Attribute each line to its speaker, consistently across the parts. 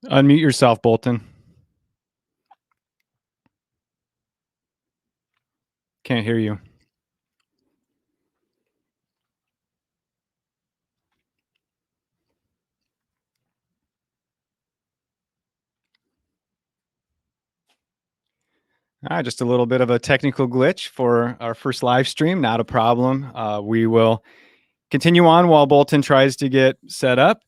Speaker 1: Unmute yourself, Bolton. Can't hear you. Just a little bit of a technical glitch for our first live stream. Not a problem. We will continue on while Bolton tries to get set up.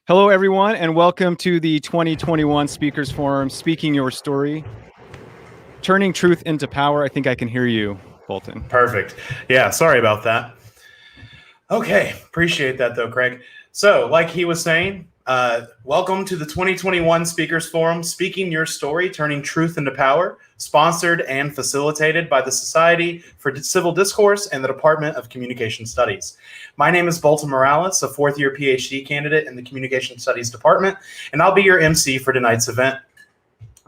Speaker 1: Hello, everyone, and welcome to the 2021 Speakers Forum, Speaking Your Story, Turning Truth into Power. I think I can hear you, Bolton.
Speaker 2: Perfect. Yeah, sorry about that. Okay, appreciate that though, Craig. So, like he was saying, welcome to the 2021 Speakers Forum, Speaking Your Story, Turning Truth into Power, sponsored and facilitated by the Society for Civil Discourse and the Department of Communication Studies. My name is Bolton Morales, a fourth-year PhD candidate in the Communication Studies Department, and I'll be your MC for tonight's event.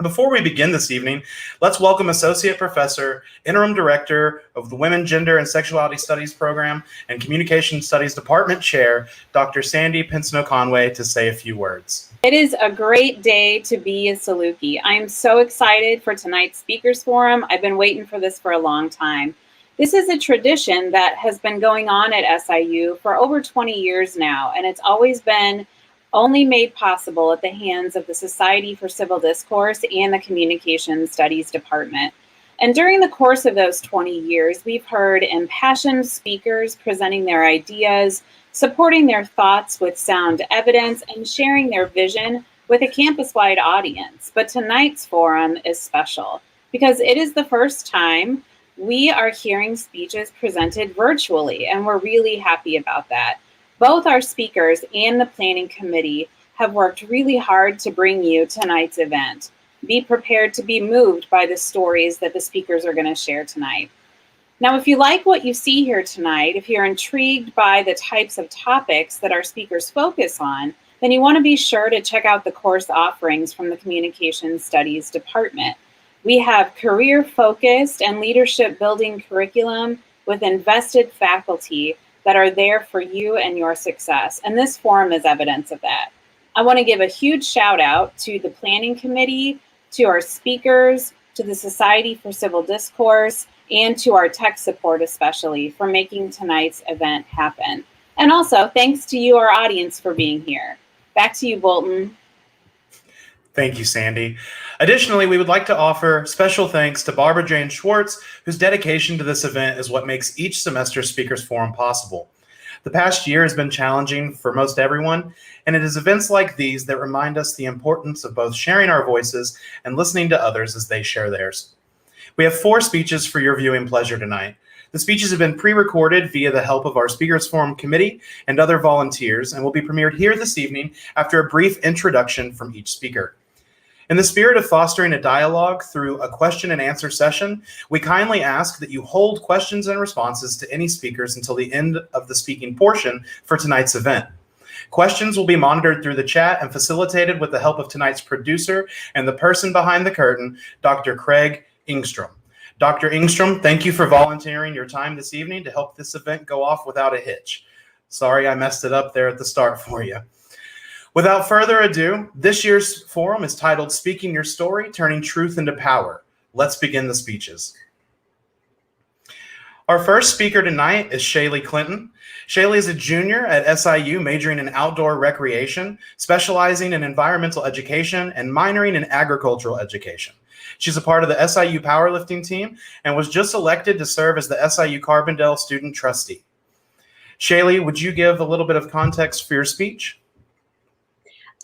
Speaker 2: Before we begin this evening, let's welcome Associate Professor, Interim Director of the Women, Gender, and Sexuality Studies Program and Communication Studies Department Chair, Dr. Sandy Pinsno-Conway, to say a few words.
Speaker 3: It is a great day to be a Saluki. I am so excited for tonight's Speakers Forum. I've been waiting for this for a long time. This is a tradition that has been going on at SIU for over 20 years now, and it's always been only made possible at the hands of the Society for Civil Discourse and the Communication Studies Department. And during the course of those 20 years, we've heard impassioned speakers presenting their ideas, supporting their thoughts with sound evidence, and sharing their vision with a campus-wide audience. But tonight's forum is special because it is the first time we are hearing speeches presented virtually, and we're really happy about that. Both our speakers and the planning committee have worked really hard to bring you tonight's event. Be prepared to be moved by the stories that the speakers are going to share tonight. Now, if you like what you see here tonight, if you're intrigued by the types of topics that our speakers focus on, then you want to be sure to check out the course offerings from the Communication Studies Department. We have career-focused and leadership-building curriculum with invested faculty that are there for you and your success. And this forum is evidence of that. I want to give a huge shout out to the planning committee, to our speakers, to the Society for Civil Discourse, and to our tech support especially for making tonight's event happen. And also thanks to you, our audience, for being here. Back to you, Bolton.
Speaker 2: Thank you, Sandy. Additionally, we would like to offer special thanks to Barbara Jane Schwartz, whose dedication to this event is what makes each semester Speakers Forum possible. The past year has been challenging for most everyone, and it is events like these that remind us the importance of both sharing our voices and listening to others as they share theirs. We have 4 speeches for your viewing pleasure tonight. The speeches have been pre-recorded via the help of our Speakers Forum committee and other volunteers and will be premiered here this evening after a brief introduction from each speaker. In the spirit of fostering a dialogue through a question and answer session, we kindly ask that you hold questions and responses to any speakers until the end of the speaking portion for tonight's event. Questions will be monitored through the chat and facilitated with the help of tonight's producer and the person behind the curtain, Dr. Craig Engstrom. Dr. Engstrom, thank you for volunteering your time this evening to help this event go off without a hitch. Sorry I messed it up there at the start for you. Without further ado, this year's forum is titled Speaking Your Story, Turning Truth into Power. Let's begin the speeches. Our first speaker tonight is Shaylee Clinton. Shaylee is a junior at SIU majoring in outdoor recreation, specializing in environmental education, and minoring in agricultural education. She's a part of the SIU powerlifting team and was just elected to serve as the SIU Carbondale student trustee. Shaylee, would you give a little bit of context for your speech?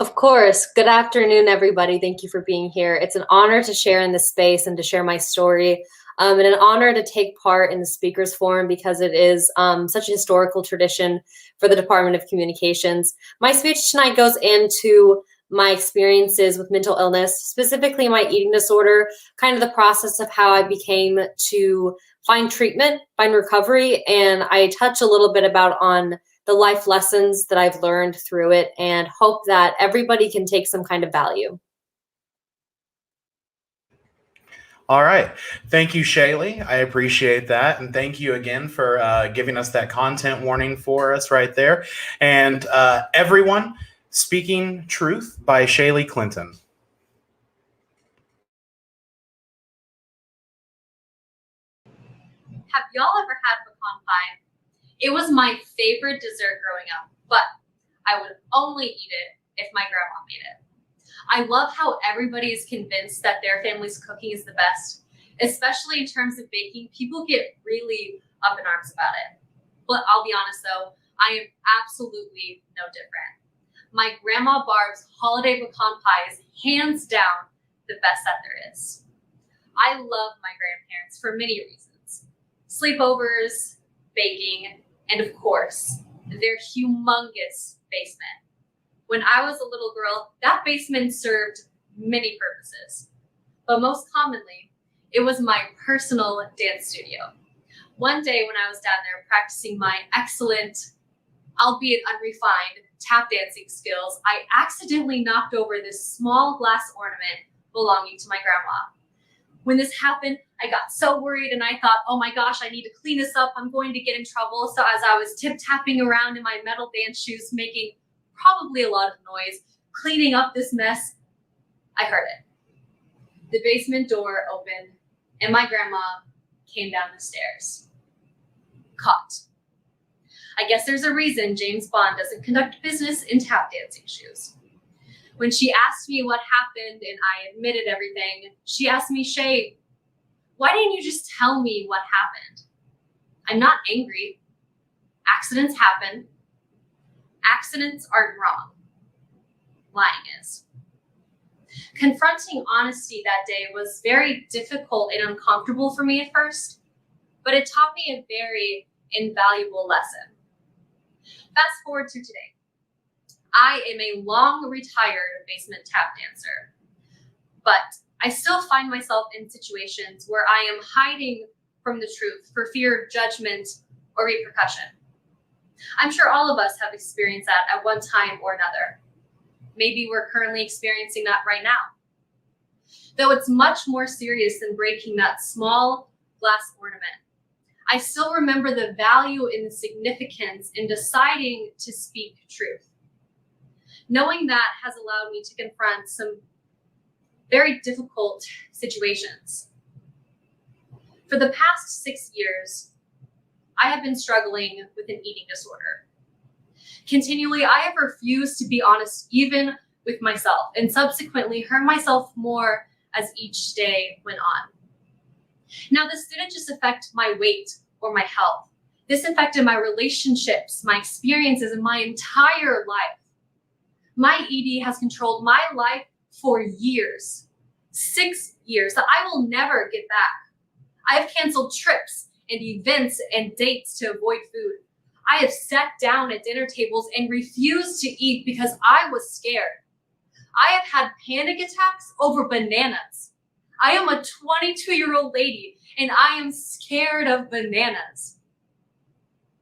Speaker 4: Of course. Good afternoon, everybody. Thank you for being here. It's an honor to share in this space and to share my story, and an honor to take part in the Speakers Forum because it is such a historical tradition for the Department of Communications. My speech tonight goes into my experiences with mental illness, specifically my eating disorder, kind of the process of how I became to find treatment, find recovery, and I touch a little bit on the life lessons that I've learned through it and hope that everybody can take some kind of value.
Speaker 2: All right. Thank you, Shaylee. I appreciate that. And thank you again for giving us that content warning for us right there. And everyone, Speaking Truth by Shaylee Clinton.
Speaker 5: Have y'all ever had pecan pie? It was my favorite dessert growing up, but I would only eat it if my grandma made it. I love how everybody is convinced that their family's cooking is the best, especially in terms of baking. People get really up in arms about it. But I'll be honest though, I am absolutely no different. My grandma Barb's holiday pecan pie is hands down the best that there is. I love my grandparents for many reasons. Sleepovers, baking, and of course, their humongous basement. When I was a little girl, that basement served many purposes, but most commonly, it was my personal dance studio. One day when I was down there practicing my excellent, albeit unrefined, tap dancing skills, I accidentally knocked over this small glass ornament belonging to my grandma. When this happened, I got so worried and I thought, oh my gosh, I need to clean this up. I'm going to get in trouble. So as I was tip-tapping around in my metal dance shoes, making probably a lot of noise, cleaning up this mess, I heard it. The basement door opened and my grandma came down the stairs. Caught. I guess there's a reason James Bond doesn't conduct business in tap dancing shoes. When she asked me what happened and I admitted everything, she asked me, Shay, why didn't you just tell me what happened? I'm not angry. Accidents happen. Accidents aren't wrong. Lying is. Confronting honesty that day was very difficult and uncomfortable for me at first, but it taught me a very invaluable lesson. Fast forward to today. I am a long retired basement tap dancer, but I still find myself in situations where I am hiding from the truth for fear of judgment or repercussion. I'm sure all of us have experienced that at one time or another. Maybe we're currently experiencing that right now. Though it's much more serious than breaking that small glass ornament, I still remember the value and the significance in deciding to speak truth. Knowing that has allowed me to confront some very difficult situations. For the past 6 years, I have been struggling with an eating disorder. Continually, I have refused to be honest even with myself and subsequently hurt myself more as each day went on. Now, this didn't just affect my weight or my health. This affected my relationships, my experiences, and my entire life. My ED has controlled my life for years, 6 years that I will never get back. I have canceled trips and events and dates to avoid food. I have sat down at dinner tables and refused to eat because I was scared. I have had panic attacks over bananas. I am a 22-year-old lady and I am scared of bananas.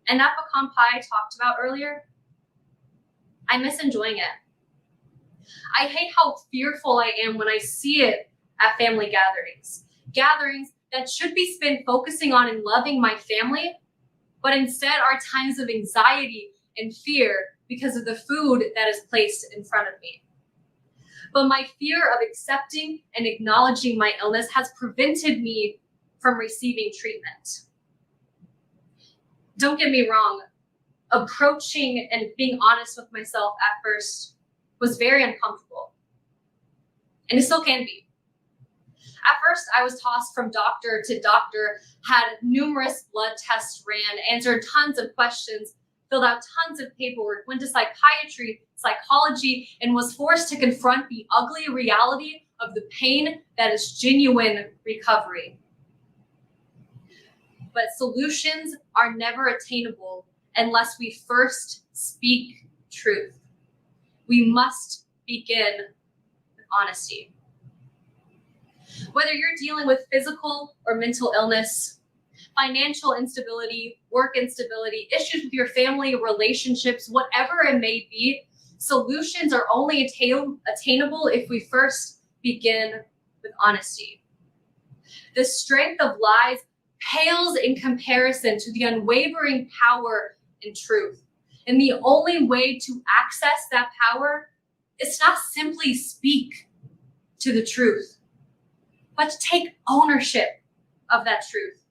Speaker 5: And that pecan pie I talked about earlier, I miss enjoying it. I hate how fearful I am when I see it at family gatherings. Gatherings that should be spent focusing on and loving my family, but instead are times of anxiety and fear because of the food that is placed in front of me. But my fear of accepting and acknowledging my illness has prevented me from receiving treatment. Don't get me wrong, approaching and being honest with myself at first was very uncomfortable, and it still can be. At first, I was tossed from doctor to doctor, had numerous blood tests ran, answered tons of questions, filled out tons of paperwork, went to psychiatry, psychology, and was forced to confront the ugly reality of the pain that is genuine recovery. But solutions are never attainable unless we first speak truth. We must begin with honesty. Whether you're dealing with physical or mental illness, financial instability, work instability, issues with your family, relationships, whatever it may be, solutions are only attainable if we first begin with honesty. The strength of lies pales in comparison to the unwavering power in truth. And the only way to access that power is not simply speak to the truth, but to take ownership of that truth.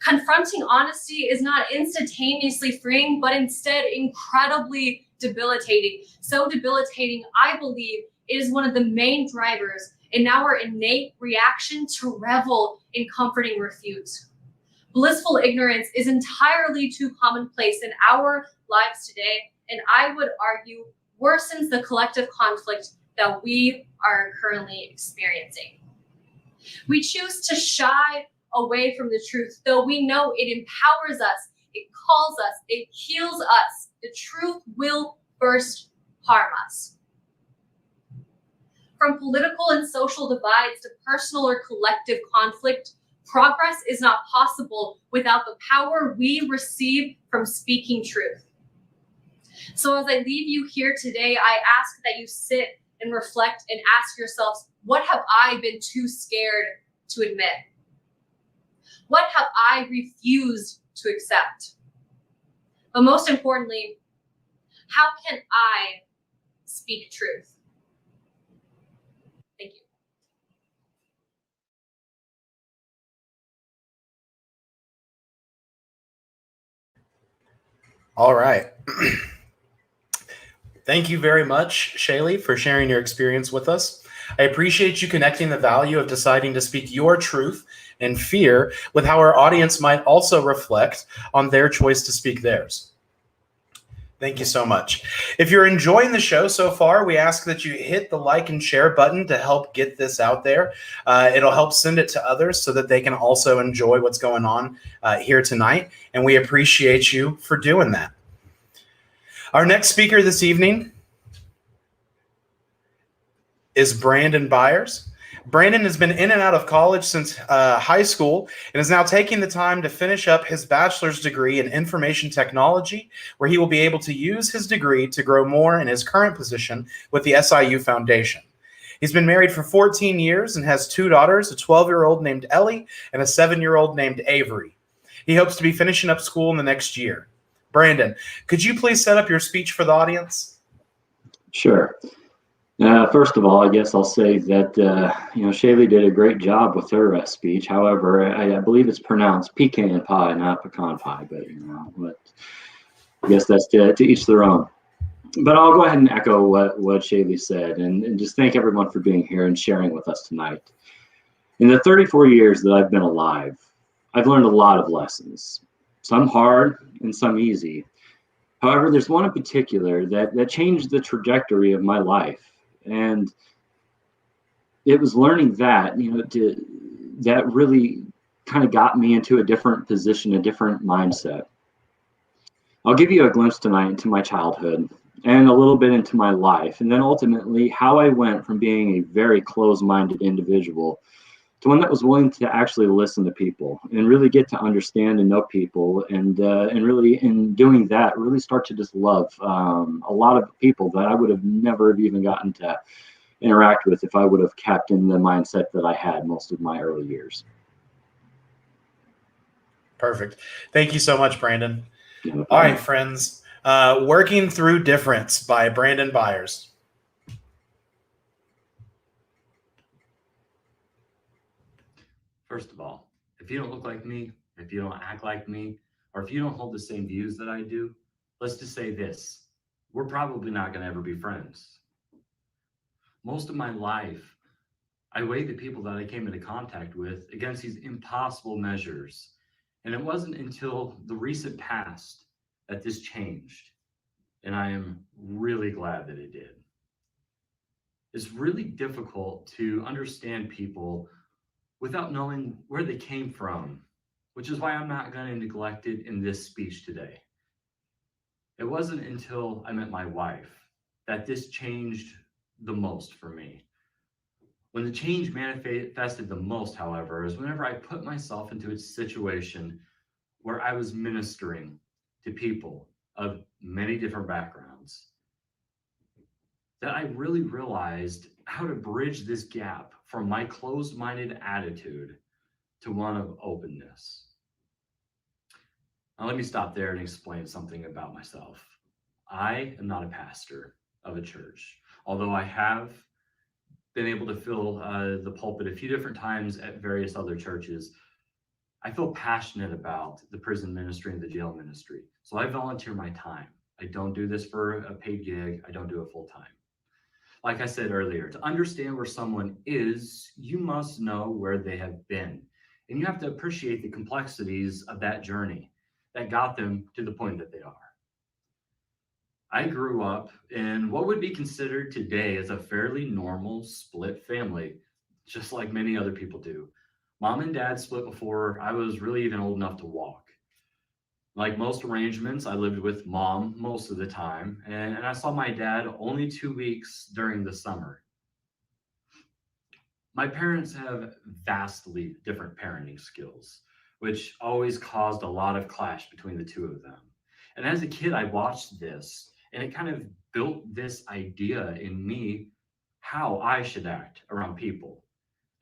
Speaker 5: Confronting honesty is not instantaneously freeing, but instead incredibly debilitating. So debilitating, I believe, it is one of the main drivers in our innate reaction to revel in comforting refute. Blissful ignorance is entirely too commonplace in our lives today, and I would argue worsens the collective conflict that we are currently experiencing. We choose to shy away from the truth, though we know it empowers us, it calls us, it heals us. The truth will first harm us. From political and social divides to personal or collective conflict, progress is not possible without the power we receive from speaking truth. So as I leave you here today, I ask that you sit and reflect and ask yourselves, what have I been too scared to admit? What have I refused to accept? But most importantly, how can I speak truth? Thank you.
Speaker 2: All right. Thank you very much, Shaylee, for sharing your experience with us. I appreciate you connecting the value of deciding to speak your truth and fear with how our audience might also reflect on their choice to speak theirs. Thank you so much. If you're enjoying the show so far, we ask that you hit the like and share button to help get this out there. It'll help send it to others so that they can also enjoy what's going on here tonight. And we appreciate you for doing that. Our next speaker this evening is Brandon Byers. Brandon has been in and out of college since high school and is now taking the time to finish up his bachelor's degree in information technology, where he will be able to use his degree to grow more in his current position with the SIU Foundation. He's been married for 14 years and has 2 daughters, a 12-year-old named Ellie and a 7-year-old named Avery. He hopes to be finishing up school in the next year. Brandon, could you please set up your speech for the audience?
Speaker 6: Sure. First of all, I guess I'll say that, Shaylee did a great job with her speech. However, I believe it's pronounced pecan pie, not pecan pie, but I guess that's to each their own. But I'll go ahead and echo what Shaylee said and just thank everyone for being here and sharing with us tonight. In the 34 years that I've been alive, I've learned a lot of lessons, some hard and some easy. However, there's one in particular that changed the trajectory of my life. And it was learning that, that really kind of got me into a different position, a different mindset. I'll give you a glimpse tonight into my childhood and a little bit into my life, and then ultimately how I went from being a very closed-minded individual to one that was willing to actually listen to people and really get to understand and know people, and really in doing that, really start to just love a lot of people that I would have never have even gotten to interact with if I would have kept in the mindset that I had most of my early years.
Speaker 2: Perfect. Thank you so much, Brandon. All right, friends. Working Through Difference by Brandon Byers.
Speaker 7: First of all, if you don't look like me, if you don't act like me, or if you don't hold the same views that I do, let's just say this: we're probably not going to ever be friends. Most of my life, I weighed the people that I came into contact with against these impossible measures. And it wasn't until the recent past that this changed. And I am really glad that it did. It's really difficult to understand people without knowing where they came from, which is why I'm not going to neglect it in this speech today. It wasn't until I met my wife that this changed the most for me. When the change manifested the most, however, is whenever I put myself into a situation where I was ministering to people of many different backgrounds, that I really realized how to bridge this gap from my closed-minded attitude to one of openness. Now, let me stop there and explain something about myself. I am not a pastor of a church, although I have been able to fill the pulpit a few different times at various other churches. I feel passionate about the prison ministry and the jail ministry, so I volunteer my time. I don't do this for a paid gig. I don't do it full time. Like I said earlier, to understand where someone is, you must know where they have been. And you have to appreciate the complexities of that journey that got them to the point that they are. I grew up in what would be considered today as a fairly normal split family, just like many other people do. Mom and dad split before I was really even old enough to walk. Like most arrangements, I lived with mom most of the time, and I saw my dad only 2 weeks during the summer. My parents have vastly different parenting skills, which always caused a lot of clash between the two of them. And as a kid, I watched this, and it kind of built this idea in me how I should act around people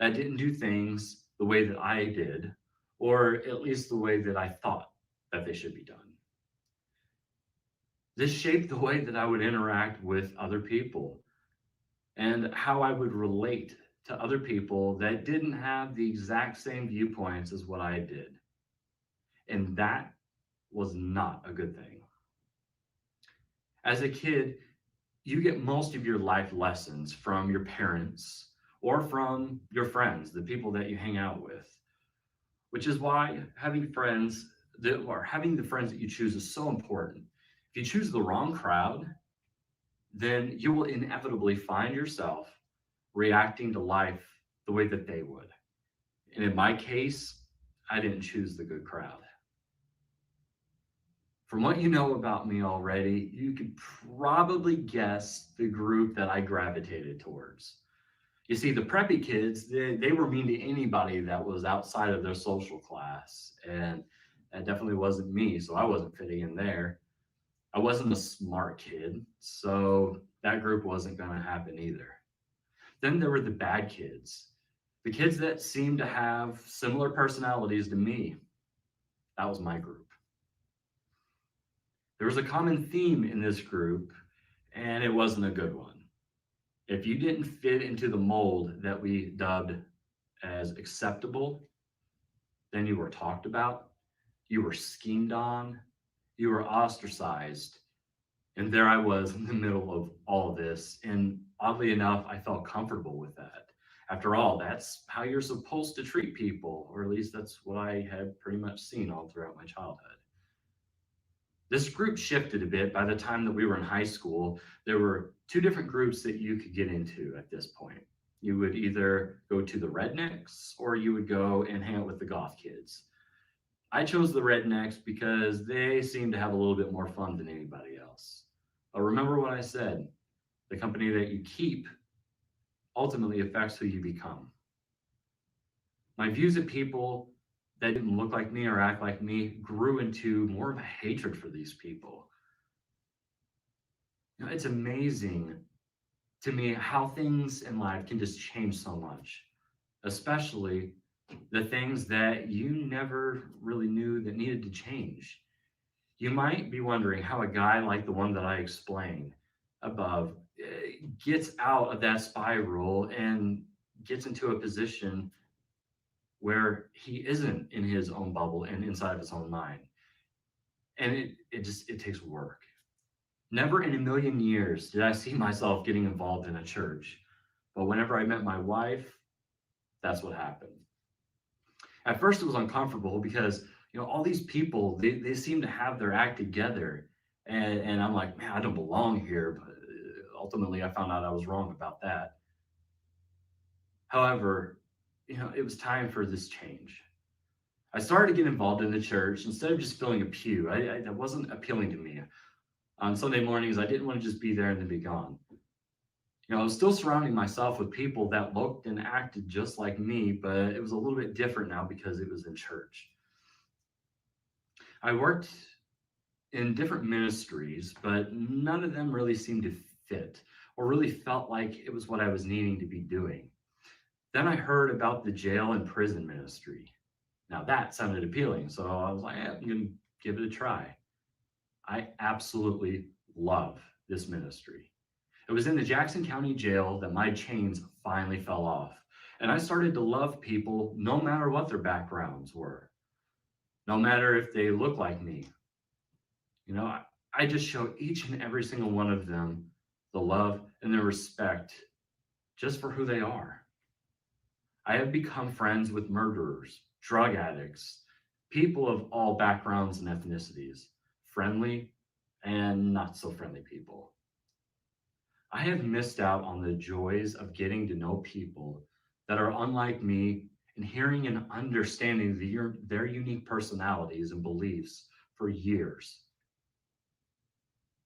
Speaker 7: that didn't do things the way that I did, or at least the way that I thought that they should be done. This shaped the way that I would interact with other people and how I would relate to other people that didn't have the exact same viewpoints as what I did. And that was not a good thing. As a kid, you get most of your life lessons from your parents or from your friends, the people that you hang out with, which is why having the friends that you choose is so important. If you choose the wrong crowd, then you will inevitably find yourself reacting to life the way that they would. And in my case, I didn't choose the good crowd. From what you know about me already, you could probably guess the group that I gravitated towards. You see, the preppy kids, they were mean to anybody that was outside of their social class. And that definitely wasn't me, so I wasn't fitting in there. I wasn't a smart kid, so that group wasn't going to happen either. Then there were the bad kids, the kids that seemed to have similar personalities to me. That was my group. There was a common theme in this group, and it wasn't a good one. If you didn't fit into the mold that we dubbed as acceptable, then you were talked about, you were schemed on, you were ostracized. And there I was in the middle of all of this. And oddly enough, I felt comfortable with that. After all, that's how you're supposed to treat people, or at least that's what I had pretty much seen all throughout my childhood. This group shifted a bit by the time that we were in high school. There were two different groups that you could get into at this point. You would either go to the rednecks or you would go and hang out with the goth kids. I chose the rednecks because they seemed to have a little bit more fun than anybody else. But remember what I said, the company that you keep ultimately affects who you become. My views of people that didn't look like me or act like me grew into more of a hatred for these people. You know, it's amazing to me how things in life can just change so much, especially the things that you never really knew that needed to change. You might be wondering how a guy like the one that I explained above gets out of that spiral and gets into a position where he isn't in his own bubble and inside of his own mind. And it takes work. Never in a million years did I see myself getting involved in a church. But whenever I met my wife, that's what happened. At first it was uncomfortable because, you know, all these people, they seem to have their act together. And I'm like, man, I don't belong here. But ultimately I found out I was wrong about that. However, you know, it was time for this change. I started to get involved in the church instead of just filling a pew. That wasn't appealing to me. On Sunday mornings, I didn't want to just be there and then be gone. You know, I was still surrounding myself with people that looked and acted just like me, but it was a little bit different now because it was in church. I worked in different ministries, but none of them really seemed to fit or really felt like it was what I was needing to be doing. Then I heard about the jail and prison ministry. Now that sounded appealing, so I was like, I'm going to give it a try. I absolutely love this ministry. It was in the Jackson County Jail that my chains finally fell off. And I started to love people no matter what their backgrounds were, no matter if they look like me. You know, I just show each and every single one of them the love and the respect just for who they are. I have become friends with murderers, drug addicts, people of all backgrounds and ethnicities, friendly and not so friendly people. I have missed out on the joys of getting to know people that are unlike me and hearing and understanding their unique personalities and beliefs for years.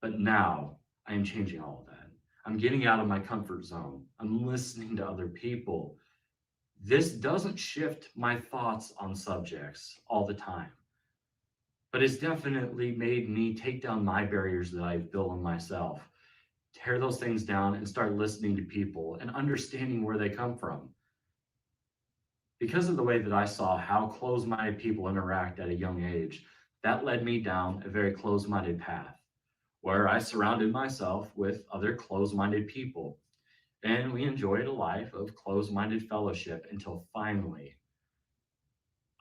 Speaker 7: But now I am changing all of that. I'm getting out of my comfort zone. I'm listening to other people. This doesn't shift my thoughts on subjects all the time, but it's definitely made me take down my barriers that I've built on myself, tear those things down and start listening to people and understanding where they come from. Because of the way that I saw how closed-minded people interact at a young age, that led me down a very closed-minded path where I surrounded myself with other closed-minded people. And we enjoyed a life of closed-minded fellowship until finally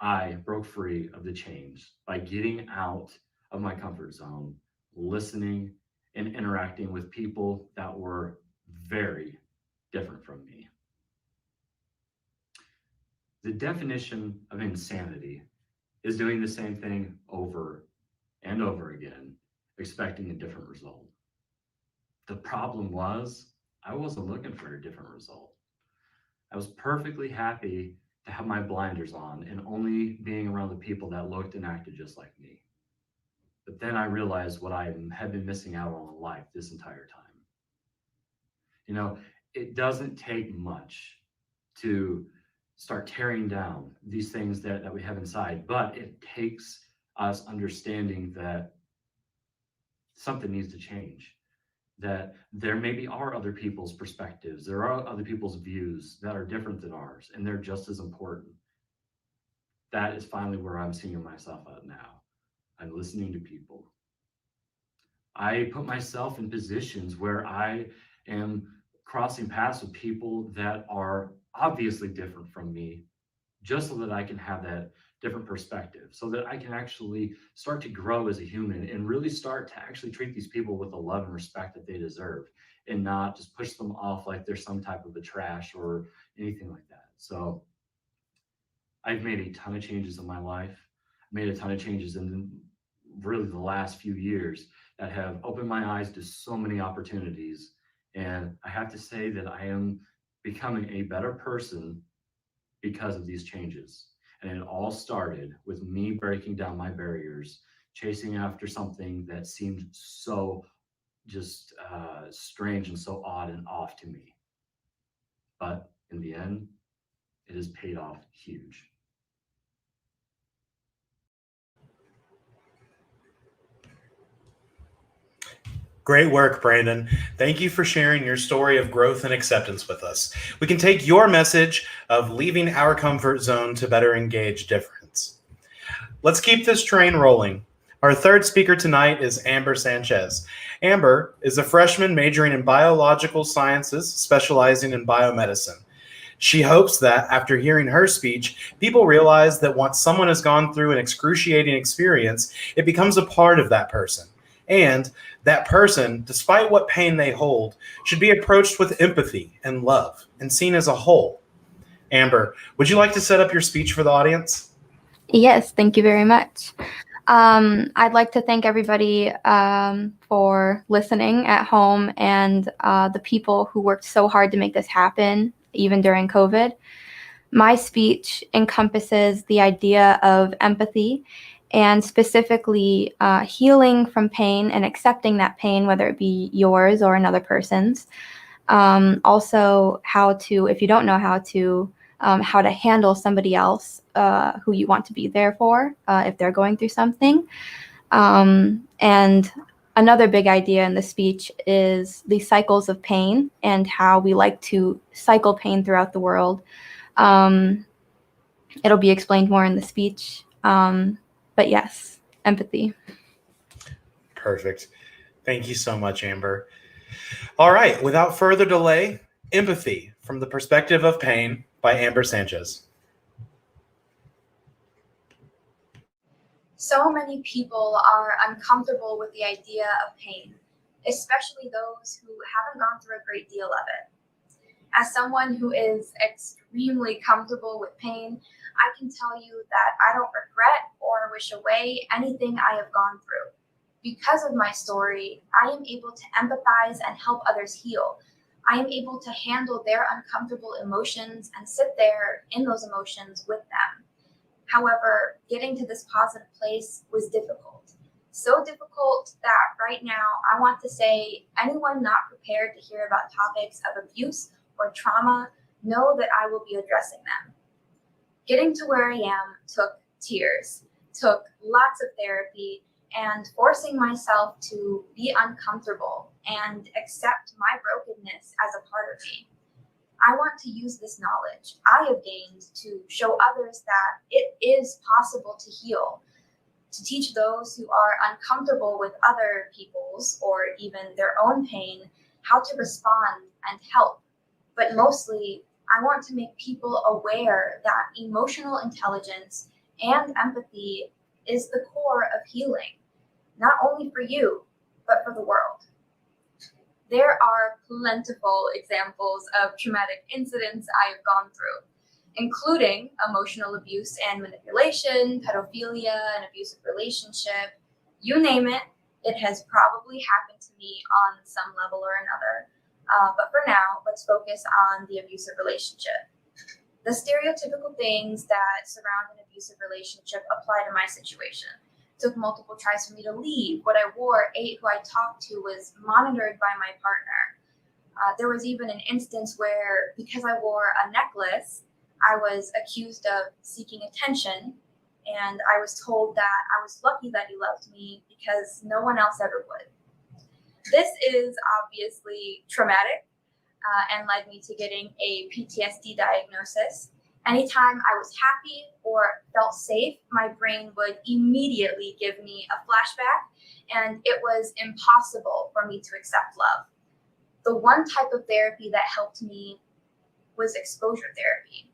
Speaker 7: I broke free of the chains by getting out of my comfort zone, listening and interacting with people that were very different from me. The definition of insanity is doing the same thing over and over again, expecting a different result. The problem was, I wasn't looking for a different result. I was perfectly happy to have my blinders on and only being around the people that looked and acted just like me. But then I realized what I had been missing out on in life this entire time. You know, it doesn't take much to start tearing down these things that we have inside, but it takes us understanding that something needs to change, that there maybe are other people's perspectives, there are other people's views that are different than ours, and they're just as important. That is finally where I'm seeing myself at now. I'm listening to people. I put myself in positions where I am crossing paths with people that are obviously different from me, just so that I can have that different perspective, so that I can actually start to grow as a human and really start to actually treat these people with the love and respect that they deserve, and not just push them off like they're some type of a trash or anything like that. So I've made a ton of changes in my life. I made a ton of changes in really the last few years that have opened my eyes to so many opportunities. And I have to say that I am becoming a better person because of these changes. And it all started with me breaking down my barriers, chasing after something that seemed so just strange and so odd and off to me. But in the end, it has paid off huge.
Speaker 2: Great work, Brandon. Thank you for sharing your story of growth and acceptance with us. We can take your message of leaving our comfort zone to better engage difference. Let's keep this train rolling. Our third speaker tonight is Amber Sanchez. Amber is a freshman majoring in biological sciences, specializing in biomedicine. She hopes that after hearing her speech, people realize that once someone has gone through an excruciating experience, it becomes a part of that person. And that person, despite what pain they hold, should be approached with empathy and love and seen as a whole. Amber, would you like to set up your speech for the audience?
Speaker 8: Yes, thank you very much. I'd like to thank everybody for listening at home and the people who worked so hard to make this happen, even during COVID. My speech encompasses the idea of empathy and specifically healing from pain and accepting that pain, whether it be yours or another person's. Also, how to, if you don't know how to handle somebody else who you want to be there for if they're going through something. And another big idea in the speech is the cycles of pain and how we like to cycle pain throughout the world. It'll be explained more in the speech. But yes, empathy.
Speaker 2: Perfect. Thank you so much, Amber. All right, without further delay, Empathy from the Perspective of Pain by Amber Sanchez.
Speaker 9: So many people are uncomfortable with the idea of pain, especially those who haven't gone through a great deal of it. As someone who is extremely comfortable with pain, I can tell you that I don't regret or wish away anything I have gone through. Because of my story, I am able to empathize and help others heal. I am able to handle their uncomfortable emotions and sit there in those emotions with them. However, getting to this positive place was difficult. So difficult that right now I want to say anyone not prepared to hear about topics of abuse or trauma, know that I will be addressing them. Getting to where I am took tears, took lots of therapy, and forcing myself to be uncomfortable and accept my brokenness as a part of me. I want to use this knowledge I have gained to show others that it is possible to heal, to teach those who are uncomfortable with other people's or even their own pain how to respond and help. But mostly, I want to make people aware that emotional intelligence and empathy is the core of healing, not only for you, but for the world. There are plentiful examples of traumatic incidents I have gone through, including emotional abuse and manipulation, pedophilia, an abusive relationship. You name it, it has probably happened to me on some level or another. But for now, let's focus on the abusive relationship. The stereotypical things that surround an abusive relationship apply to my situation. It took multiple tries for me to leave. What I wore, ate, who I talked to was monitored by my partner. There was even an instance where, because I wore a necklace, I was accused of seeking attention, and I was told that I was lucky that he loved me because no one else ever would. This is obviously traumatic and led me to getting a PTSD diagnosis. Anytime I was happy or felt safe, my brain would immediately give me a flashback, and it was impossible for me to accept love. The one type of therapy that helped me was exposure therapy.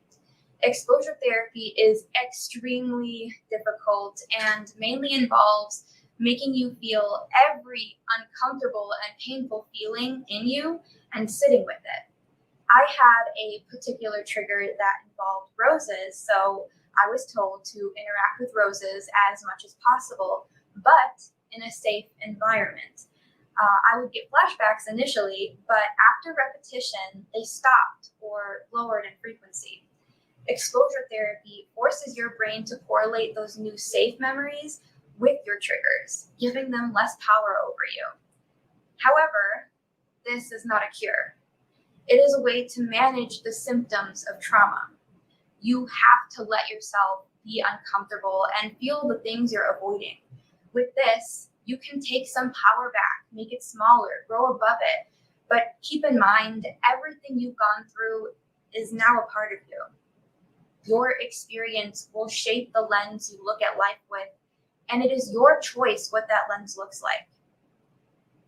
Speaker 9: Exposure therapy is extremely difficult and mainly involves making you feel every uncomfortable and painful feeling in you and sitting with it. I had a particular trigger that involved roses, so I was told to interact with roses as much as possible, but in a safe environment. I would get flashbacks initially, but after repetition, they stopped or lowered in frequency. Exposure therapy forces your brain to correlate those new safe memories with your triggers, giving them less power over you. However, this is not a cure. It is a way to manage the symptoms of trauma. You have to let yourself be uncomfortable and feel the things you're avoiding. With this, you can take some power back, make it smaller, grow above it. But keep in mind, everything you've gone through is now a part of you. Your experience will shape the lens you look at life with, and it is your choice what that lens looks like.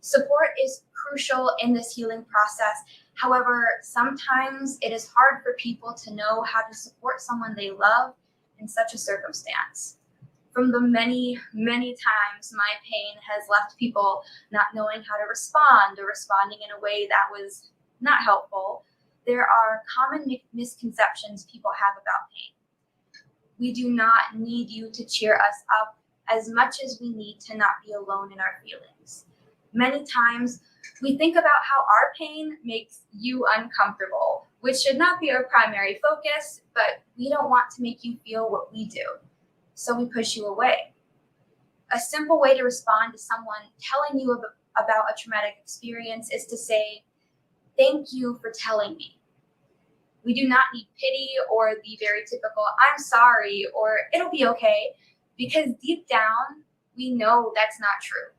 Speaker 9: Support is crucial in this healing process. However, sometimes it is hard for people to know how to support someone they love in such a circumstance. From the many, many times my pain has left people not knowing how to respond or responding in a way that was not helpful, there are common misconceptions people have about pain. We do not need you to cheer us up as much as we need to not be alone in our feelings. Many times, we think about how our pain makes you uncomfortable, which should not be our primary focus, but we don't want to make you feel what we do, so we push you away. A simple way to respond to someone telling you about a traumatic experience is to say, "Thank you for telling me." We do not need pity or the very typical, "I'm sorry," or "it'll be okay," because deep down, we know that's not true.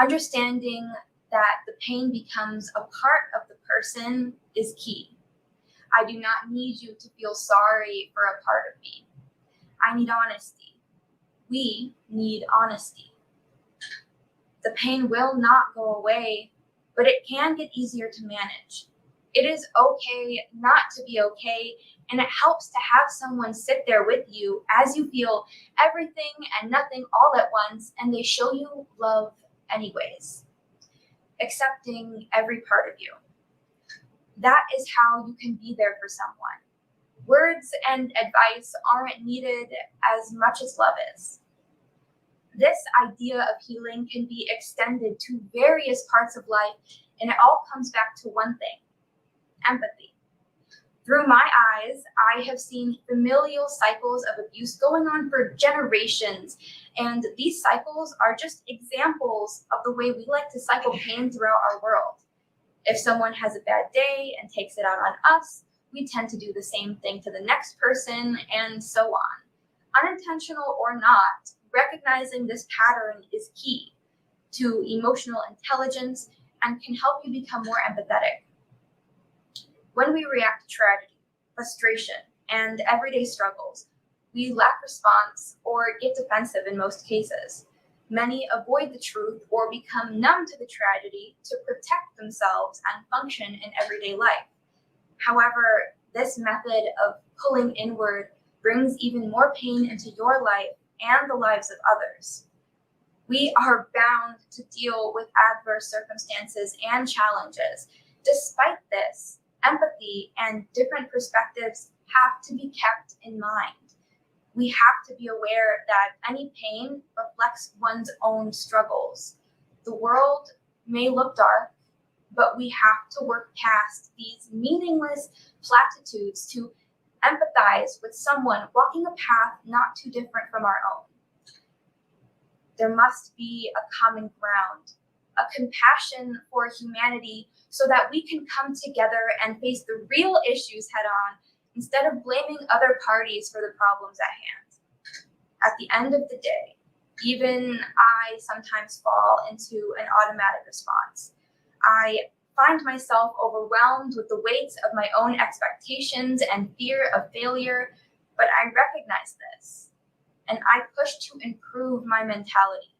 Speaker 9: Understanding that the pain becomes a part of the person is key. I do not need you to feel sorry for a part of me. I need honesty. we need honesty. The pain will not go away, but it can get easier to manage. It is okay not to be okay, and it helps to have someone sit there with you as you feel everything and nothing all at once, and they show you love anyways, accepting every part of you. That is how you can be there for someone. Words and advice aren't needed as much as love is. This idea of healing can be extended to various parts of life, and it all comes back to one thing: empathy. Through my eyes, I have seen familial cycles of abuse going on for generations, and these cycles are just examples of the way we like to cycle pain throughout our world. If someone has a bad day and takes it out on us, we tend to do the same thing to the next person, and so on. Unintentional or not, recognizing this pattern is key to emotional intelligence and can help you become more empathetic. When we react to tragedy, frustration, and everyday struggles, we lack response or get defensive in most cases. Many avoid the truth or become numb to the tragedy to protect themselves and function in everyday life. However, this method of pulling inward brings even more pain into your life and the lives of others. We are bound to deal with adverse circumstances and challenges. Despite this, empathy and different perspectives have to be kept in mind. We have to be aware that any pain reflects one's own struggles. The world may look dark, but we have to work past these meaningless platitudes to empathize with someone walking a path not too different from our own. There must be a common ground, a compassion for humanity, so that we can come together and face the real issues head on instead of blaming other parties for the problems at hand. At the end of the day, even I sometimes fall into an automatic response. I find myself overwhelmed with the weight of my own expectations and fear of failure, but I recognize this, and I push to improve my mentality.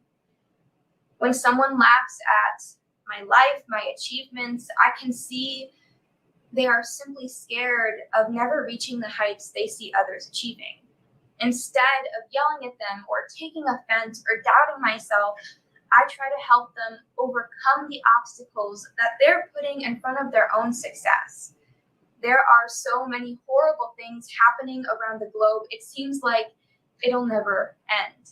Speaker 9: When someone laughs at my life, my achievements, I can see they are simply scared of never reaching the heights they see others achieving. Instead of yelling at them or taking offense or doubting myself, I try to help them overcome the obstacles that they're putting in front of their own success. There are so many horrible things happening around the globe, it seems like it'll never end.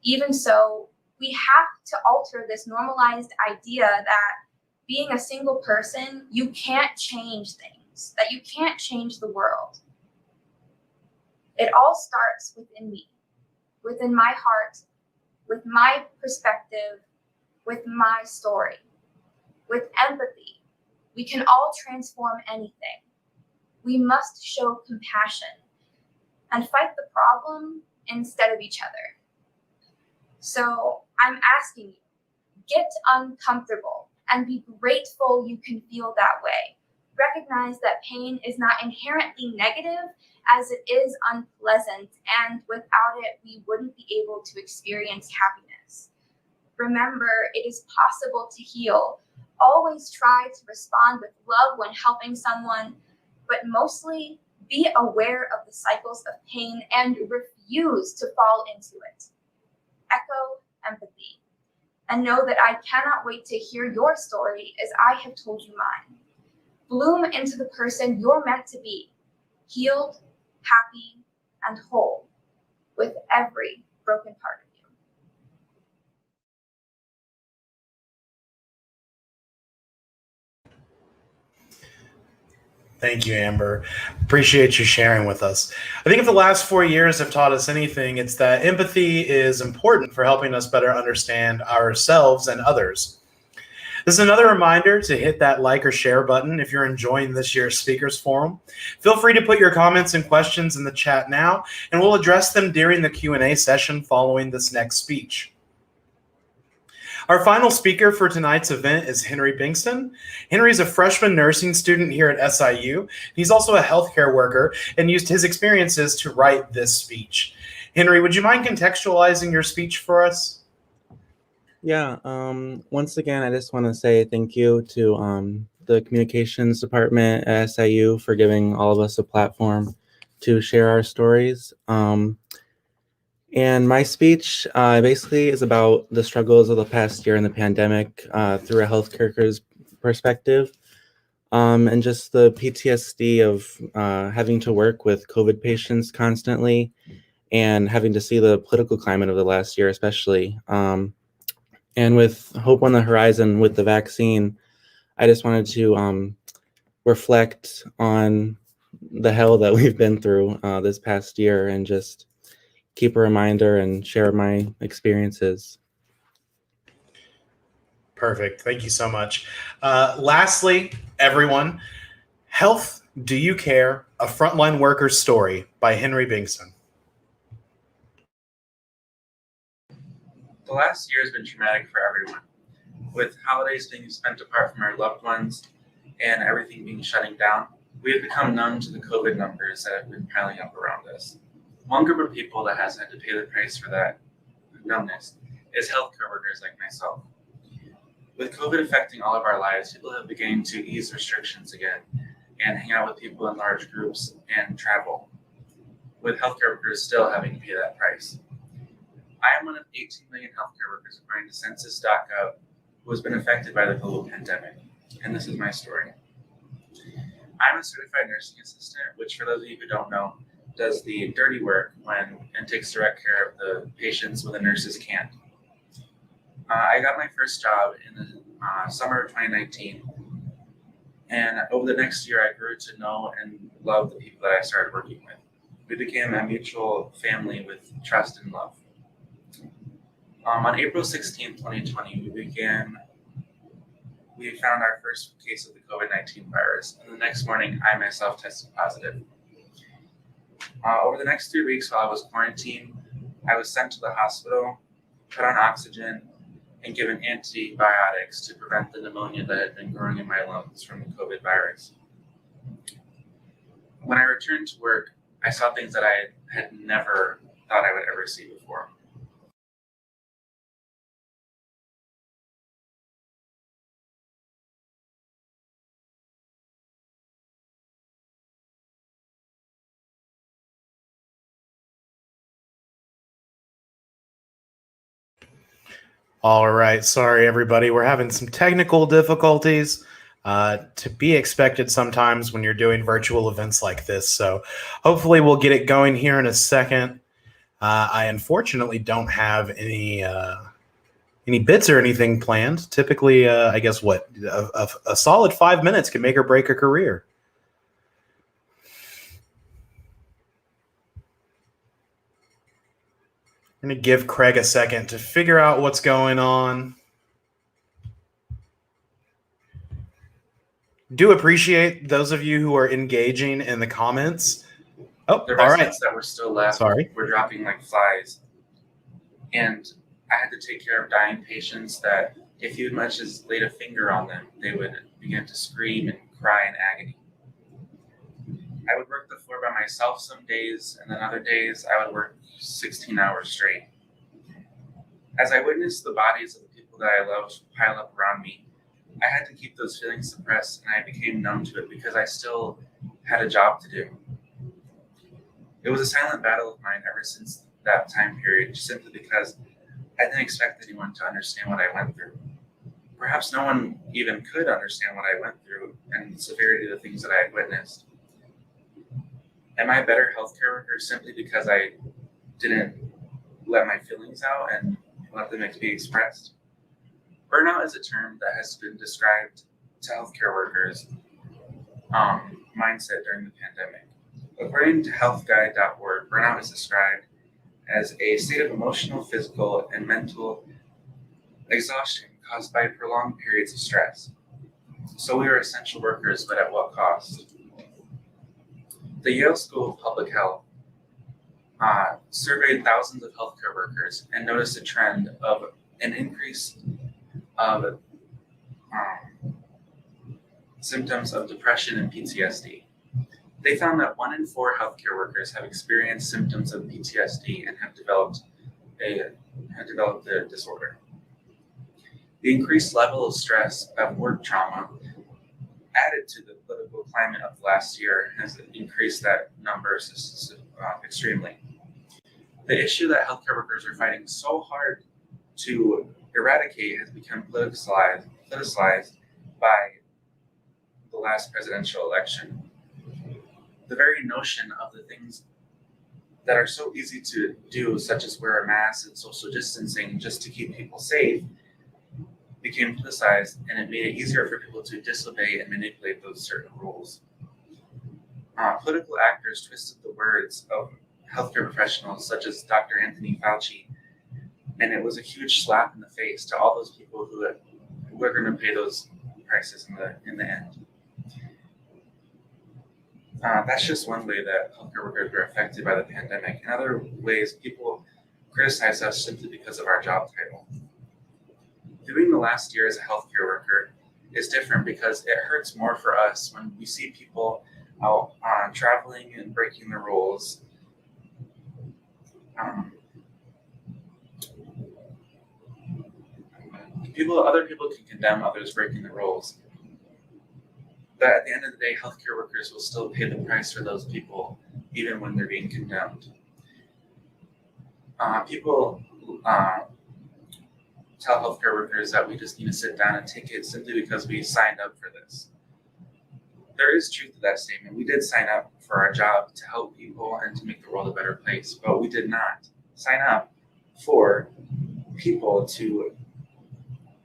Speaker 9: Even so, we have to alter this normalized idea that being a single person, you can't change things, that you can't change the world. It all starts within me, within my heart, with my perspective, with my story. With empathy, we can all transform anything. We must show compassion and fight the problem instead of each other. So I'm asking you, get uncomfortable and be grateful you can feel that way. Recognize that pain is not inherently negative, as it is unpleasant, and without it, we wouldn't be able to experience happiness. Remember, it is possible to heal. Always try to respond with love when helping someone, but mostly be aware of the cycles of pain and refuse to fall into it. Echo empathy, and know that I cannot wait to hear your story as I have told you mine. Bloom into the person you're meant to be, healed, happy, and whole, with every broken part of you.
Speaker 2: Thank you, Amber. Appreciate you sharing with us. I think if the last 4 years have taught us anything, it's that empathy is important for helping us better understand ourselves and others. This is another reminder to hit that like or share button if you're enjoying this year's Speakers Forum. Feel free to put your comments and questions in the chat now, and we'll address them during the Q&A session following this next speech. Our final speaker for tonight's event is Henry Bingston. Henry is a freshman nursing student here at SIU. He's also a healthcare worker and used his experiences to write this speech. Henry, would you mind contextualizing your speech for us?
Speaker 10: Yeah, once again, I just want to say thank you to the communications department at SIU for giving all of us a platform to share our stories. And my speech basically is about the struggles of the past year in the pandemic through a healthcare worker's perspective, and just the PTSD of having to work with COVID patients constantly and having to see the political climate of the last year, especially. And with hope on the horizon with the vaccine, I just wanted to reflect on the hell that we've been through this past year and just keep a reminder and share my experiences.
Speaker 2: Perfect. Thank you so much. Lastly, everyone, Health, Do You Care? A Frontline Worker's Story by Henry Bingson.
Speaker 11: The last year has been traumatic for everyone, with holidays being spent apart from our loved ones and everything being shutting down. We have become numb to the COVID numbers that have been piling up around us. One group of people that has had to pay the price for that numbness is healthcare workers like myself. With COVID affecting all of our lives, people have begun to ease restrictions again and hang out with people in large groups and travel, with healthcare workers still having to pay that price. I am one of 18 million healthcare workers, according to Census.gov, who has been affected by the global pandemic, and this is my story. I'm a certified nursing assistant, which for those of you who don't know, does the dirty work and takes direct care of the patients when the nurses can't. I got my first job in the summer of 2019, and over the next year, I grew to know and love the people that I started working with. We became a mutual family with trust and love. On April 16, 2020, we found our first case of the COVID-19 virus, and the next morning, I myself tested positive. Over the next 3 weeks while I was quarantined, I was sent to the hospital, put on oxygen, and given antibiotics to prevent the pneumonia that had been growing in my lungs from the COVID virus. When I returned to work, I saw things that I had never thought I would ever see before.
Speaker 2: All right. Sorry, everybody. We're having some technical difficulties to be expected sometimes when you're doing virtual events like this. So hopefully we'll get it going here in a second. I unfortunately don't have any bits or anything planned. Typically, I guess a solid 5 minutes can make or break a career. I'm going to give Craig a second to figure out what's going on. Do appreciate those of you who are engaging in the comments. Oh,
Speaker 11: The
Speaker 2: all right.
Speaker 11: residents that were still left were dropping like flies. And I had to take care of dying patients that if you as much as laid a finger on them, they would begin to scream and cry in agony. I would work the floor by myself some days, and then other days I would work 16 hours straight. As I witnessed the bodies of the people that I loved pile up around me, I had to keep those feelings suppressed, and I became numb to it because I still had a job to do. It was a silent battle of mine ever since that time period, simply because I didn't expect anyone to understand what I went through. Perhaps no one even could understand what I went through and the severity of the things that I had witnessed. Am I a better healthcare worker simply because I didn't let my feelings out and let them be expressed? Burnout is a term that has been described to healthcare workers' mindset during the pandemic. According to healthguide.org, burnout is described as a state of emotional, physical, and mental exhaustion caused by prolonged periods of stress. So we are essential workers, but at what cost? The Yale School of Public Health surveyed thousands of healthcare workers and noticed a trend of an increase of symptoms of depression and PTSD. They found that 1 in 4 healthcare workers have experienced symptoms of PTSD and have developed the disorder. The increased level of stress of work trauma added to the political climate of last year has increased that number extremely. The issue that healthcare workers are fighting so hard to eradicate has become politicized by the last presidential election. The very notion of the things that are so easy to do, such as wear a mask and social distancing just to keep people safe, became politicized, and it made it easier for people to disobey and manipulate those certain rules. Political actors twisted the words of healthcare professionals such as Dr. Anthony Fauci, and it was a huge slap in the face to all those people who are going to pay those prices in the end. That's just one way that healthcare workers were affected by the pandemic. In other ways, people criticize us simply because of our job title. Doing the last year as a healthcare worker is different because it hurts more for us when we see people out traveling and breaking the rules. Other people can condemn others breaking the rules. But at the end of the day, healthcare workers will still pay the price for those people, even when they're being condemned. People tell healthcare workers that we just need to sit down and take it simply because we signed up for this. There is truth to that statement. We did sign up for our job to help people and to make the world a better place, but we did not sign up for people to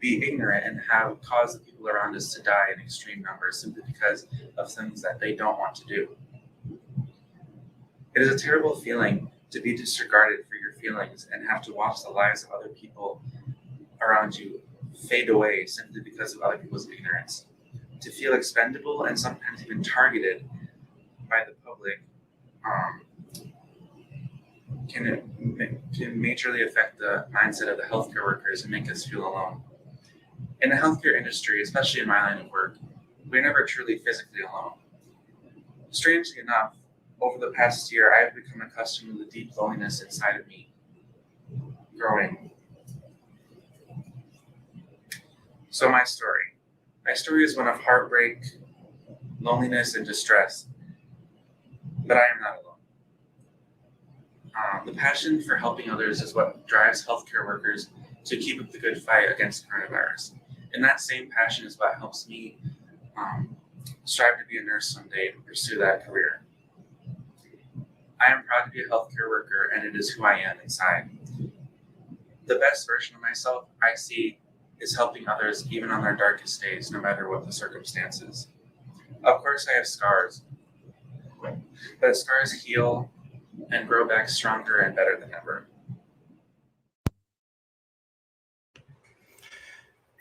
Speaker 11: be ignorant and have caused the people around us to die in extreme numbers simply because of things that they don't want to do. It is a terrible feeling to be disregarded for your feelings and have to watch the lives of other people around you fade away simply because of other people's ignorance. To feel expendable and sometimes even targeted by the public can majorly affect the mindset of the healthcare workers and make us feel alone. In the healthcare industry, especially in my line of work, we're never truly physically alone. Strangely enough, over the past year, I've become accustomed to the deep loneliness inside of me growing. So my story is one of heartbreak, loneliness, and distress, but I am not alone. The passion for helping others is what drives healthcare workers to keep up the good fight against coronavirus. And that same passion is what helps me strive to be a nurse someday and pursue that career. I am proud to be a healthcare worker, and it is who I am inside. The best version of myself I see is helping others even on their darkest days, no matter what the circumstances. Of course, I have scars, but scars heal and grow back stronger and better than ever.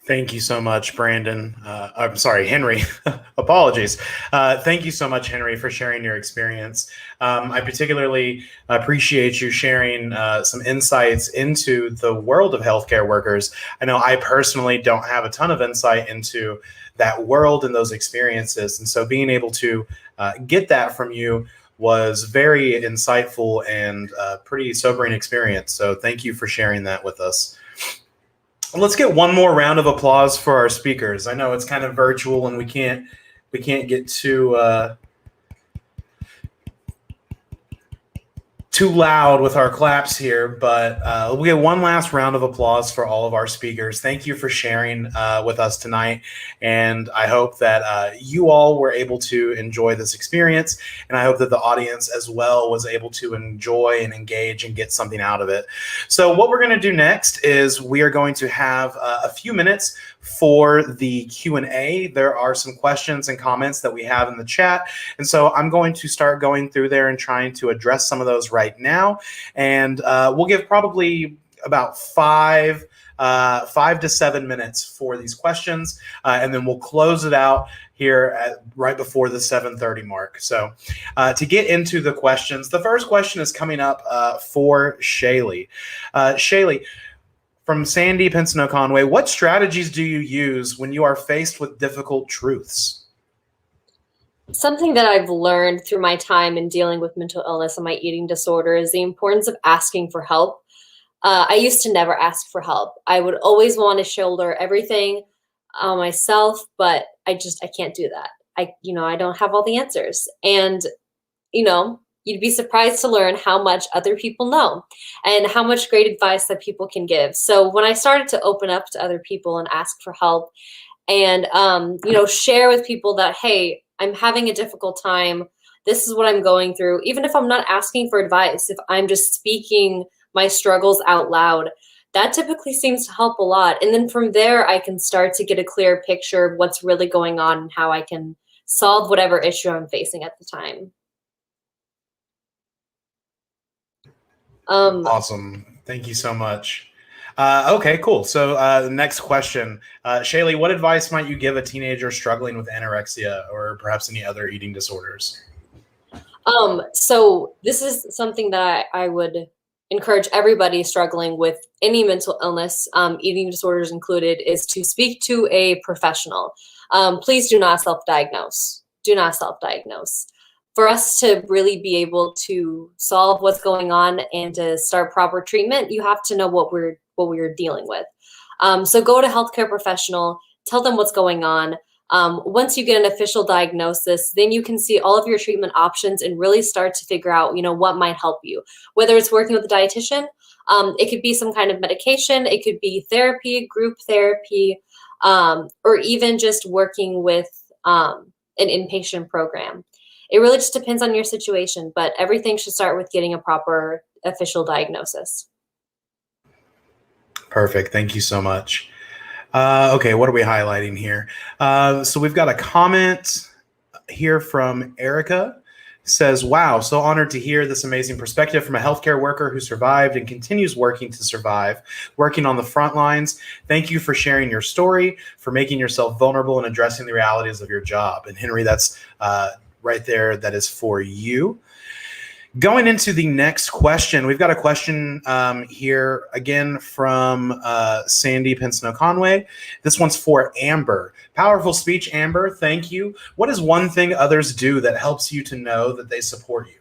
Speaker 2: Thank you so much, Brandon. I'm sorry, Henry. Apologies. Thank you so much, Henry, for sharing your experience. I particularly appreciate you sharing some insights into the world of healthcare workers. I know I personally don't have a ton of insight into that world and those experiences. And so being able to get that from you was very insightful and pretty sobering experience. So thank you for sharing that with us. Let's get one more round of applause for our speakers. I know it's kind of virtual and we can't get too loud with our claps here, but we'll get one last round of applause for all of our speakers. Thank you for sharing with us tonight, and I hope that you all were able to enjoy this experience, and I hope that the audience as well was able to enjoy and engage and get something out of it. So what we're going to do next is we are going to have a few minutes for the Q&A. There are some questions and comments that we have in the chat, and so I'm going to start going through there and trying to address some of those right now, and we'll give probably about 5 to 7 minutes for these questions, and then we'll close it out here right before the 7:30 mark. So to get into the questions, the first question is coming up for Shaylee. Shaylee, from Sandy Pinsino Conway, what strategies do you use when you are faced with difficult truths?
Speaker 4: something that I've learned through my time in dealing with mental illness and my eating disorder is the importance of asking for help. I used to never ask for help. I would always want to shoulder everything myself, but I can't do that. I don't have all the answers. And, you'd be surprised to learn how much other people know and how much great advice that people can give. So when I started to open up to other people and ask for help and, share with people that, hey, I'm having a difficult time. This is what I'm going through. Even if I'm not asking for advice, if I'm just speaking my struggles out loud, that typically seems to help a lot. And then from there, I can start to get a clear picture of what's really going on and how I can solve whatever issue I'm facing at the time.
Speaker 2: Awesome. Thank you so much. Okay, cool. So the next question, Shaylee, what advice might you give a teenager struggling with anorexia or perhaps any other eating disorders?
Speaker 4: So this is something that I would encourage everybody struggling with any mental illness, eating disorders included, is to speak to a professional. Please do not self-diagnose. Do not self-diagnose. For us to really be able to solve what's going on and to start proper treatment, you have to know what we're dealing with. So go to a healthcare professional, tell them what's going on. Once you get an official diagnosis, then you can see all of your treatment options and really start to figure out, what might help you. Whether it's working with a dietitian, it could be some kind of medication, it could be therapy, group therapy, or even just working with an inpatient program. It really just depends on your situation, but everything should start with getting a proper official diagnosis.
Speaker 2: Perfect. Thank you so much. Okay, what are we highlighting here? So we've got a comment here from Erica. Says, wow, so honored to hear this amazing perspective from a healthcare worker who survived and continues working to survive, working on the front lines. Thank you for sharing your story, for making yourself vulnerable and addressing the realities of your job. And Henry, that's right there. That is for you. Going into the next question, we've got a question here again from Sandy Pinsino-Conway. This one's for Amber. Powerful speech, Amber. Thank you. What is one thing others do that helps you to know that they support you?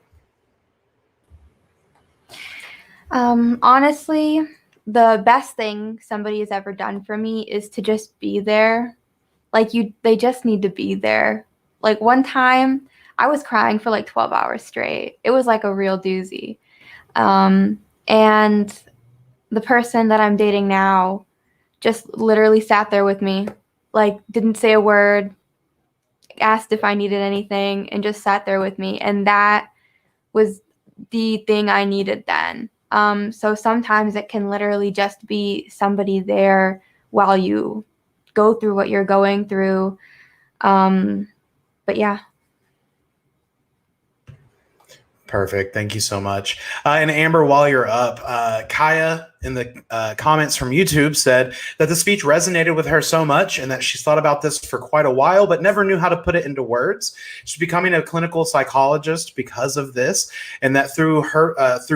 Speaker 8: Honestly, the best thing somebody has ever done for me is to just be there. They just need to be there. Like one time, I was crying for like 12 hours straight. It was like a real doozy. And the person that I'm dating now just literally sat there with me, didn't say a word, asked if I needed anything, and just sat there with me. And that was the thing I needed then. So sometimes it can literally just be somebody there while you go through what you're going through. But yeah.
Speaker 2: Perfect. Thank you so much. And Amber, while you're up, Kaya in the comments from YouTube said that the speech resonated with her so much and that she's thought about this for quite a while, but never knew how to put it into words. She's becoming a clinical psychologist because of this, and that through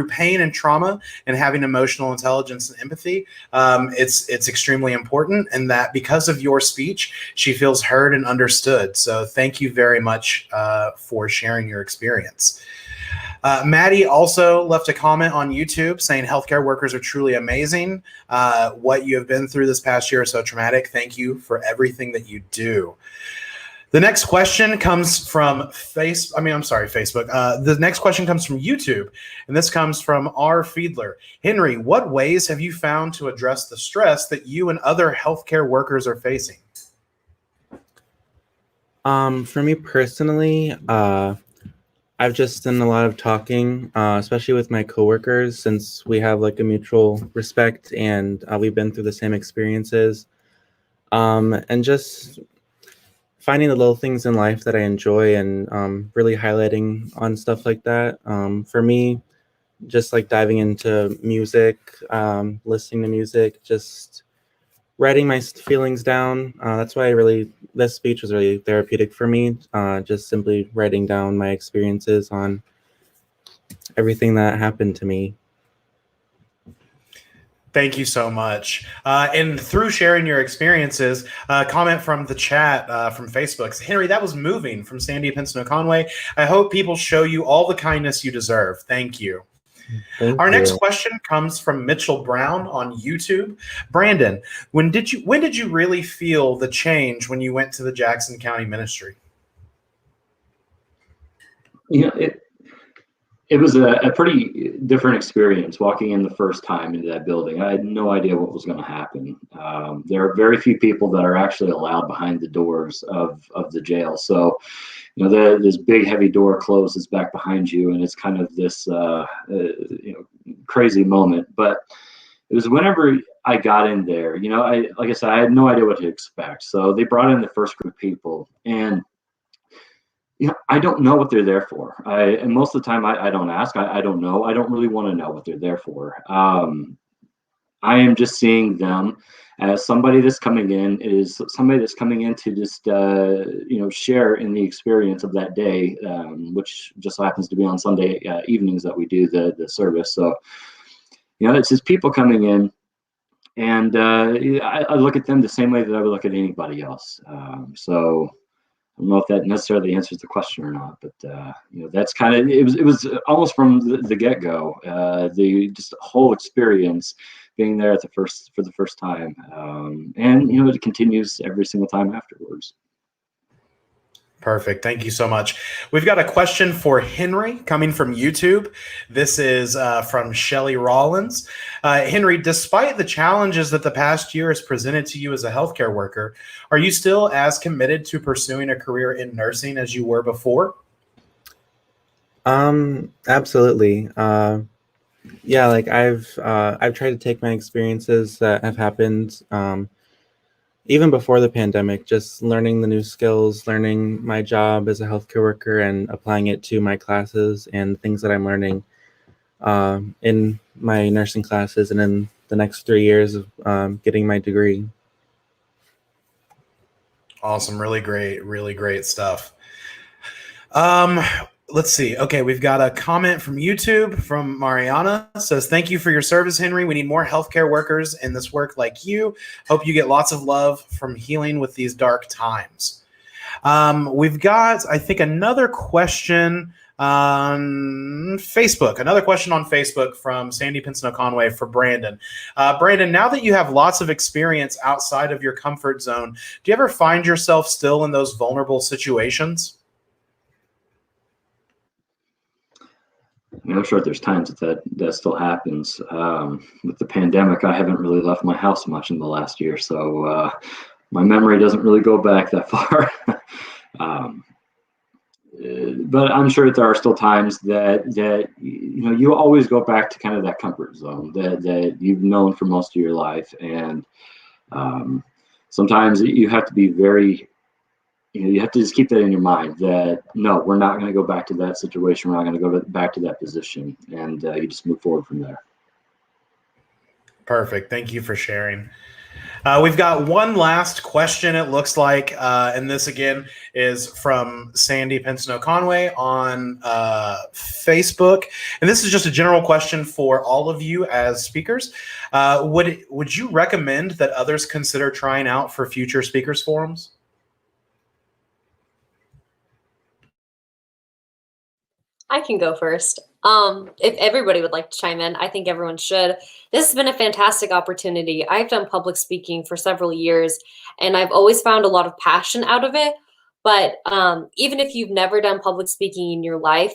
Speaker 2: pain and trauma and having emotional intelligence and empathy, it's extremely important, and that because of your speech, she feels heard and understood. So thank you very much for sharing your experience. Maddie also left a comment on YouTube saying healthcare workers are truly amazing. What you have been through this past year is so traumatic. Thank you for everything that you do. The next question comes from Facebook. The next question comes from YouTube, and this comes from R. Fiedler. Henry, what ways have you found to address the stress that you and other healthcare workers are facing?
Speaker 10: For me personally, I've just done a lot of talking, especially with my coworkers, since we have like a mutual respect and we've been through the same experiences. And just finding the little things in life that I enjoy and really highlighting on stuff like that. For me, just like diving into music, listening to music, just writing my feelings down. That's why this speech was really therapeutic for me. Just simply writing down my experiences on everything that happened to me.
Speaker 2: Thank you so much. And through sharing your experiences, comment from the chat from Facebook. Henry, that was moving from Sandy Pinson Conway. I hope people show you all the kindness you deserve. Thank you. Our next question comes from Mitchell Brown on YouTube. Brandon, when did you really feel the change when you went to the Jackson County Ministry?
Speaker 6: You know, it was a pretty different experience walking in the first time into that building. I had no idea what was going to happen. There are very few people that are actually allowed behind the doors of the jail. So, you know, this big heavy door closes back behind you, and it's kind of this crazy moment. But it was whenever I got in there, you know, like I said, I had no idea what to expect. So they brought in the first group of people, and you know, I don't know what they're there for. And most of the time I don't ask. I don't know. I don't really want to know what they're there for. I am just seeing them as somebody that's coming in to just share in the experience of that day, which just so happens to be on Sunday evenings that we do the service. So, you know, it's just people coming in, and I look at them the same way that I would look at anybody else. So I don't know if that necessarily answers the question or not, but you know, that's kind of it was almost from the get-go, the just whole experience being there for the first time, and you know, it continues every single time afterwards.
Speaker 2: Perfect. Thank you so much. We've got a question for Henry coming from YouTube. This is from Shelly Rollins. Henry, despite the challenges that the past year has presented to you as a healthcare worker, are you still as committed to pursuing a career in nursing as you were before?
Speaker 10: Absolutely. Yeah, like I've tried to take my experiences that have happened even before the pandemic, just learning the new skills, learning my job as a healthcare worker and applying it to my classes and things that I'm learning in my nursing classes and in the next 3 years of getting my degree.
Speaker 2: Awesome. Really great stuff. Let's see. Okay, we've got a comment from YouTube from Mariana. It says, thank you for your service, Henry. We need more healthcare workers in this work like you. Hope you get lots of love from healing with these dark times. We've got, I think, another question on Facebook. Another question on Facebook from Sandy Pinson Conway for Brandon. Brandon, now that you have lots of experience outside of your comfort zone, do you ever find yourself still in those vulnerable situations?
Speaker 6: I mean, I'm sure there's times that still happens. With the pandemic, I haven't really left my house much in the last year, so my memory doesn't really go back that far. But I'm sure there are still times that you know, you always go back to kind of that comfort zone that you've known for most of your life, and sometimes you have to be very. You have to just keep that in your mind that, no, we're not going to go back to that situation. We're not going to go back to that position. And you just move forward from there.
Speaker 2: Perfect. Thank you for sharing. We've got one last question, it looks like. And this, again, is from Sandy Pinson Conway on Facebook. And this is just a general question for all of you as speakers. Would you recommend that others consider trying out for future speakers forums?
Speaker 4: I can go first. If everybody would like to chime in, I think everyone should. This has been a fantastic opportunity. I've done public speaking for several years, and I've always found a lot of passion out of it. But even if you've never done public speaking in your life,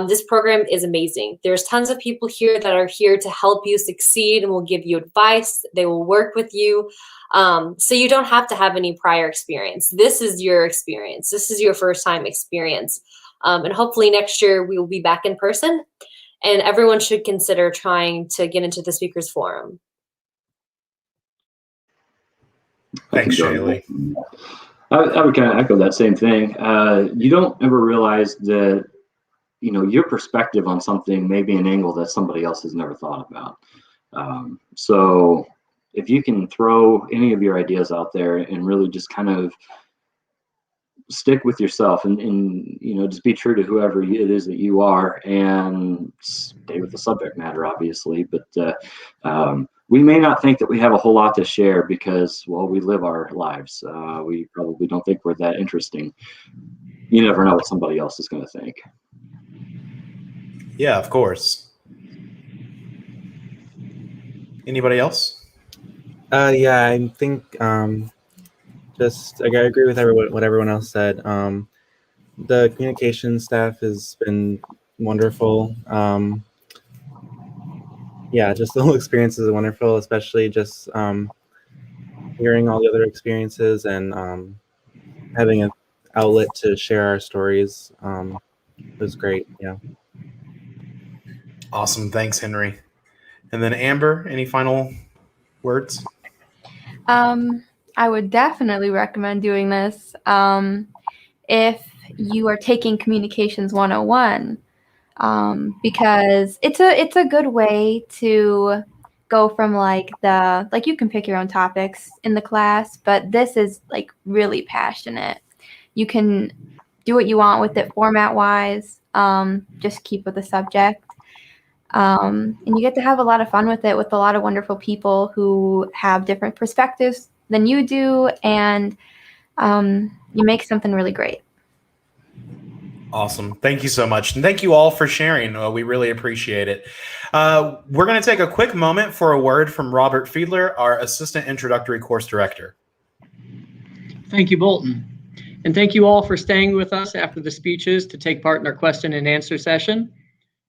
Speaker 4: this program is amazing. There's tons of people here that are here to help you succeed and will give you advice. They will work with you. So you don't have to have any prior experience. This is your experience. This is your first time experience. And hopefully next year we will be back in person, and everyone should consider trying to get into the Speakers Forum.
Speaker 2: Thanks, Shaylee.
Speaker 6: I would kind of echo that same thing. You don't ever realize that, you know, your perspective on something may be an angle that somebody else has never thought about. So if you can throw any of your ideas out there and really just kind of stick with yourself and you know, just be true to whoever it is that you are and stay with the subject matter, obviously, but we may not think that we have a whole lot to share because, well, we live our lives. We probably don't think we're that interesting. You never know what somebody else is going to think.
Speaker 2: Yeah, of course. Anybody else?
Speaker 10: Yeah, I think just I agree with what everyone else said. The communication staff has been wonderful. Yeah, just the whole experience is wonderful, especially just hearing all the other experiences and having an outlet to share our stories was great. Yeah.
Speaker 2: Awesome. Thanks, Henry. And then Amber, any final words?
Speaker 8: I would definitely recommend doing this if you are taking Communications 101, because it's a good way to go from like you can pick your own topics in the class, but this is like really passionate. You can do what you want with it format wise. Just keep with the subject. And you get to have a lot of fun with it with a lot of wonderful people who have different perspectives than you do, and you make something really great.
Speaker 2: Awesome. Thank you so much. And thank you all for sharing. We really appreciate it. We're going to take a quick moment for a word from Robert Fiedler, our Assistant Introductory Course Director.
Speaker 12: Thank you, Bolton. And thank you all for staying with us after the speeches to take part in our question and answer session.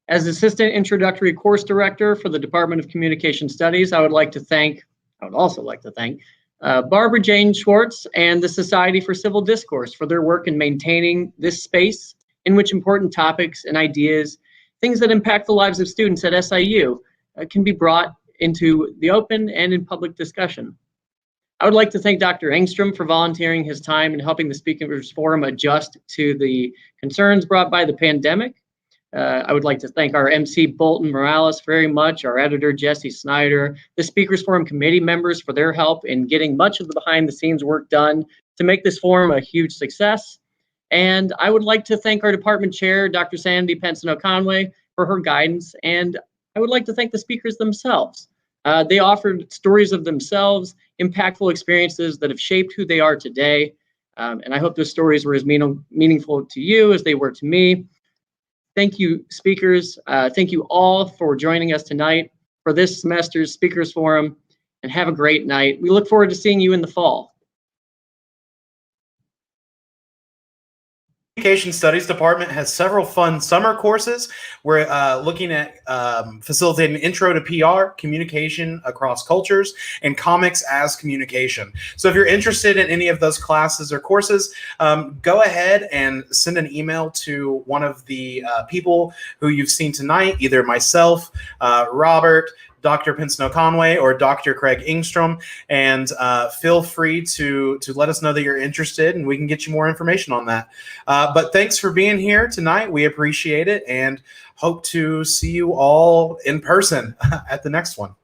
Speaker 12: As Assistant Introductory Course Director for the Department of Communication Studies, I would also like to thank Barbara Jane Schwartz and the Society for Civil Discourse for their work in maintaining this space in which important topics and ideas, things that impact the lives of students at SIU, can be brought into the open and in public discussion. I would like to thank Dr. Engstrom for volunteering his time and helping the Speakers Forum adjust to the concerns brought by the pandemic. I would like to thank our MC Bolton Morales very much, our editor Jesse Snyder, the Speakers Forum committee members for their help in getting much of the behind the scenes work done to make this forum a huge success. And I would like to thank our department chair, Dr. Sandy Pensano-Conway, for her guidance. And I would like to thank the speakers themselves. They offered stories of themselves, impactful experiences that have shaped who they are today. And I hope those stories were as meaningful to you as they were to me. Thank you, speakers. Thank you all for joining us tonight for this semester's Speakers Forum, and have a great night. We look forward to seeing you in the fall.
Speaker 2: Communication Studies Department has several fun summer courses. We're looking at facilitating intro to PR, communication across cultures, and comics as communication. So if you're interested in any of those classes or courses, go ahead and send an email to one of the people who you've seen tonight, either myself, Robert, Dr. Pensano-Conway, or Dr. Craig Engstrom, and feel free to let us know that you're interested, and we can get you more information on that. But thanks for being here tonight. We appreciate it, and hope to see you all in person at the next one.